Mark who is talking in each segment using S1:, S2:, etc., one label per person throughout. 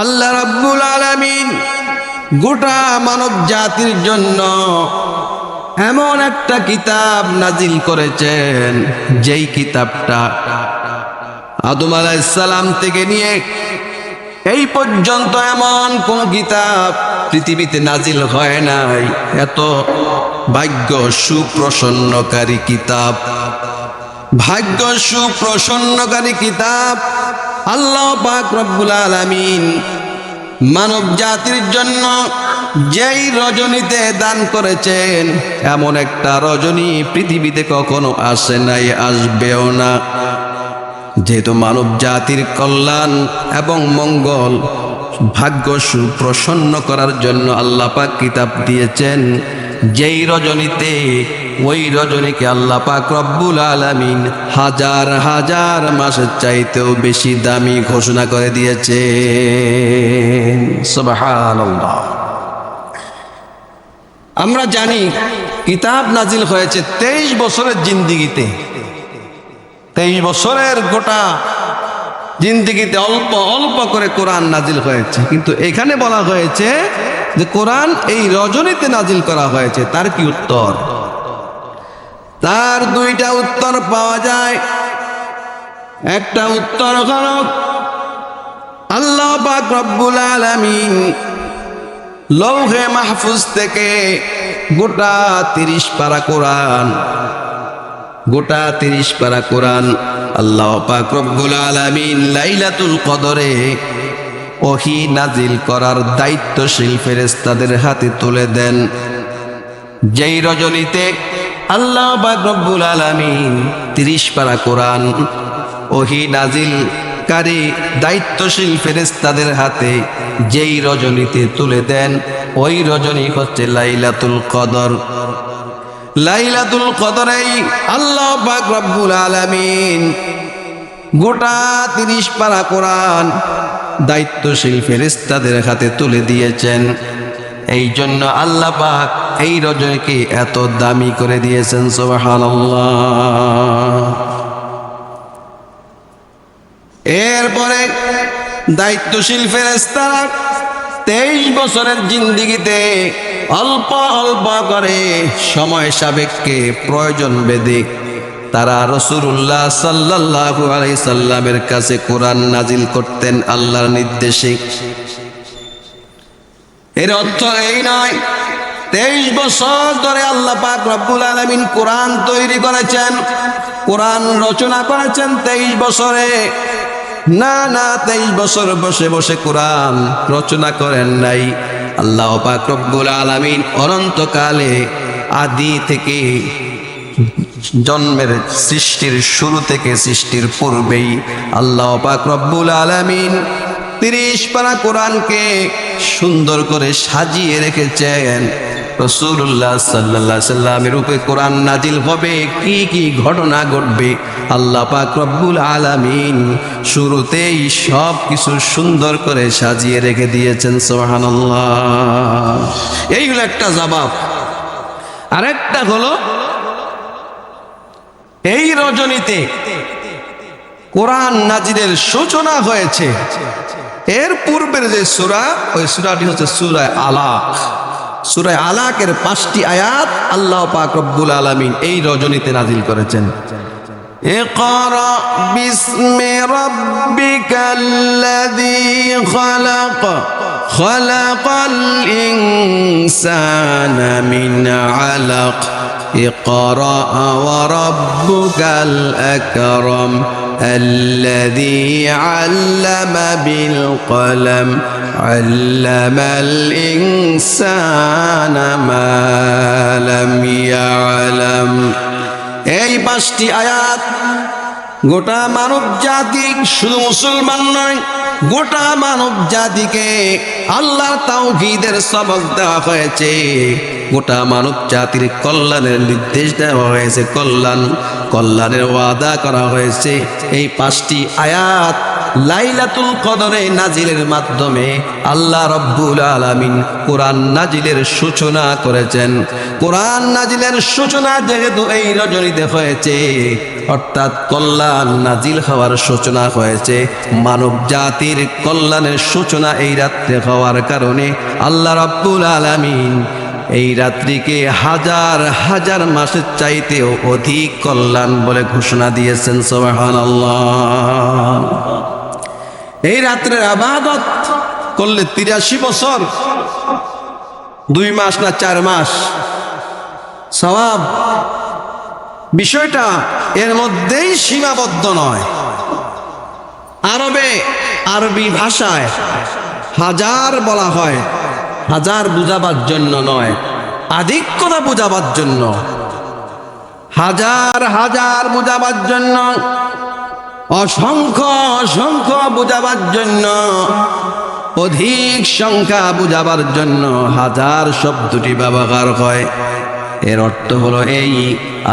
S1: আল্লাহ রাব্বুল আলামিন গোটা মানব জাতির জন্য এমন একটা কিতাব নাজিল করেছেন, যেই কিতাবটা আদম আলাইহিস সালাম থেকে নিয়ে এই পর্যন্ত এমন কোন কিতাব পৃথিবীতে নাজিল হয় নাই। এত ভাগ্য সুপ্রসন্নকারী কিতাব, ভাগ্য সুপ্রসন্নকারী কিতাব আল্লাহ পাক রব্বুল আলামিন মানব জাতির জন্য যেই রজনীতে দান করেছেন, এমন একটা রজনী পৃথিবীতে কখনো আসে নাই, আসবেও না। যেহেতু মানব জাতির কল্যাণ এবং মঙ্গল ভাগ্য সুপ্রসন্ন করার জন্য আল্লাহ পাক কিতাব দিয়েছেন, যেই রজনীতে ওই রজনীকে আল্লাহ পাক রব্বুল আলামিন হাজার হাজার মাসের চাইতেও বেশি দামি ঘোষণা করে দিয়েছে। সুবহানাল্লাহ। আমরা জানি কিতাব নাজিল হয়েছে 23 বছরের জিন্দিগিতে, 23 বছরের গোটা জিন্দিগিতে অল্প অল্প করে কোরআন নাজিল হয়েছে। কিন্তু এখানে বলা হয়েছে যে কোরআন এই রজনীতে নাজিল করা হয়েছে। তার কি উত্তর? তার দুইটা উত্তর পাওয়া যায়। একটা উত্তর হলো আল্লাহ পাক রব্বুল আলামিন লৌহে মাহফুজ থেকে গোটা 30 পারা কোরআন, গোটা 30 পারা কোরআন আল্লাহ পাক রব্বুল আলামিন লাইলাতুল কদরে ওহী নাজিল করার দায়িত্বশীল ফেরেশতাদের হাতে তুলে দেন। যেই রজনীতে আল্লাহ পাক রব্বুল আলামিন 30 পারা কোরআন ওহী নাজিলকারী দায়িত্বশীল ফেরেশতাদের হাতে যেই রজনীতে তুলে দেন, ওই রজনী হচ্ছে লাইলাতুল কদর। লাইলাতুল কদরেই আল্লাহ পাক রব্বুল আলামিন গোটা 30 পারা কোরআন দায়িত্বশীল ফেরেশতাদের হাতে তুলে দিয়েছেন। এই জন্য আল্লাহ পাক এই রজনীকে এত দামি করে দিয়েছেন। সুবহানাল্লাহ। এরপরে দায়িত্বশীল ফেরেশতারা 23 বছরের জিন্দিগিতে অল্প অল্প করে সময় সাপেক্ষে প্রয়োজন ভেদে তারা রাসূলুল্লাহ সাল্লাল্লাহু আলাইহি সাল্লামের কাছে কোরআন নাজিল করতেন আল্লাহর নির্দেশে। এর অর্থ এই নয় 23 বছর ধরে আল্লাহ পাক রব্বুল আলামিন কোরআন তৈরি করেছেন, কোরআন রচনা করেছেন 23 বছরে। না না, 23 বছর বসে বসে কোরআন রচনা করেন নাই। আল্লাহ পাক রব্বুল আলামিন অনন্তকালে আদি থেকে জন্মের সৃষ্টির শুরু থেকে সৃষ্টির পূর্বেই আল্লাহ পাক রব্বুল আলামিন 30 পারা কোরআনকে সুন্দর করে সাজিয়ে রেখেছেন। রাসূলুল্লাহ সাল্লাল্লাহু আলাইহি সাল্লামের উপরে কোরআন নাজিল হবে, কি কি ঘটনা ঘটবে আল্লাহ পাক রব্বুল আলামিন শুরুতেই সব কিছু সুন্দর করে সাজিয়ে রেখে দিয়েছেন। সুবহানাল্লাহ। এই হলো একটা জবাব। আরেকটা হলো এই রজনীতে কোরআন নাজিলের সূচনা হয়েছে। এর পূর্বের যে সূরা, ওই সূরাটি হচ্ছে সূরা আলাক। সূরা আলাকের 5টি আয়াত আল্লাহ পাক রব্বুল আলামিন এই রজনীতে নাজিল করেছেন। ইকরা বিসমি রাব্বিকাল্লাযী খালাক খালাকাল ইনসানা মিন আলাক ইকরা ওয়া রাব্বুকাল আকরাম الذي علم بالقلم علم الإنسان ما لم يعلم। এই 5টি আয়াত গোটা মানব জাতি, শুধু মুসলমান নয়, গোটা মানব জাতিকে আল্লাহর তাওহীদের সবক দেওয়া হয়েছে। গোটা মানব জাতির কল্যাণের নির্দেশ দেওয়া হয়েছে, কল্যাণের ওয়াদা করা হয়েছে। এই 5টি আয়াত লাইলাতুল কদরে নাজিলের মাধ্যমে আল্লাহ রব্বুল আলামিন কোরআন নাজিলের সূচনা করেছেন। কোরআন নাজিলের সূচনা যেহেতু এই রজনীতে হয়েছে, অর্থাৎ কল্যাণ নাজিল হওয়ার সূচনা হয়েছে। মানব জাতির কল্যাণের সূচনা এই রাত্রে হওয়ার কারণে আল্লাহ রাব্বুল আলামিন এই রাত্রিকে হাজার হাজার মাসের চাইতেও অধিক কল্যাণ বলে ঘোষণা দিয়েছেন। সুবহানাল্লাহ। এই রাত্রের ইবাদত করলে 83 বছর 2 মাস না 4 মাস সওয়াব। বিষয়টা এর মধ্যেই সীমাবদ্ধ নয়। আরবি ভাষায় হাজার বলা হয়, হাজার বুঝাবার জন্য নয়, আধিক্যতা বুঝাবার জন্য। হাজার হাজার বুঝাবার জন্য, অসংখ্য অসংখ্য বুঝাবার জন্য, অধিক সংখ্যা বুঝাবার জন্য হাজার শব্দটি ব্যবহার হয়। এর অর্থ হলো এই,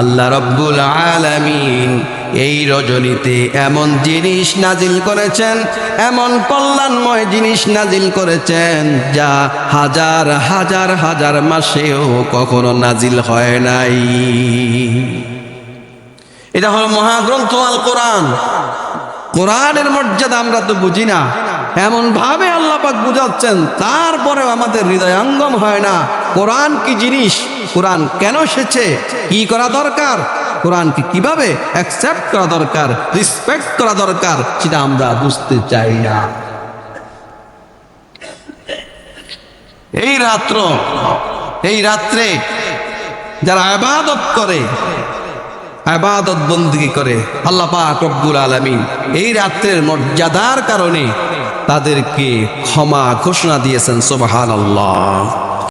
S1: আল্লাহ রাব্বুল আলামিন এই রজনীতে এমন জিনিস নাজিল করেছেন, এমন কল্যাণময় জিনিস নাজিল করেছেন যা হাজার হাজার হাজার মাসেও কখনো নাজিল হয় নাই। এটা হলো মহাগ্রন্থ আল কোরআন। কোরআনের মর্যাদা আমরা তো বুঝি না, এমন ভাবে আল্লাহ পাক বুঝাচ্ছেন, তারপরেও আমাদের হৃদয়ঙ্গম হয় না। কোরআন কি জিনিস, কোরআন কেন এসেছে, কি করা দরকার, কোরআনকে কিভাবে অ্যাকসেপ্ট করা দরকার, রিসপেক্ট করা দরকার, সেটা আমরা বুঝতে চাই না। এই রাত্রে যারা ইবাদত করে, ইবাদত বন্দেগী করে, আল্লাহ পাক রব্বুল আলামিন এই রাত্রের মর্যাদার কারণে তাদেরকে ক্ষমা ঘোষণা দিয়েছেন। সুবহানাল্লাহ।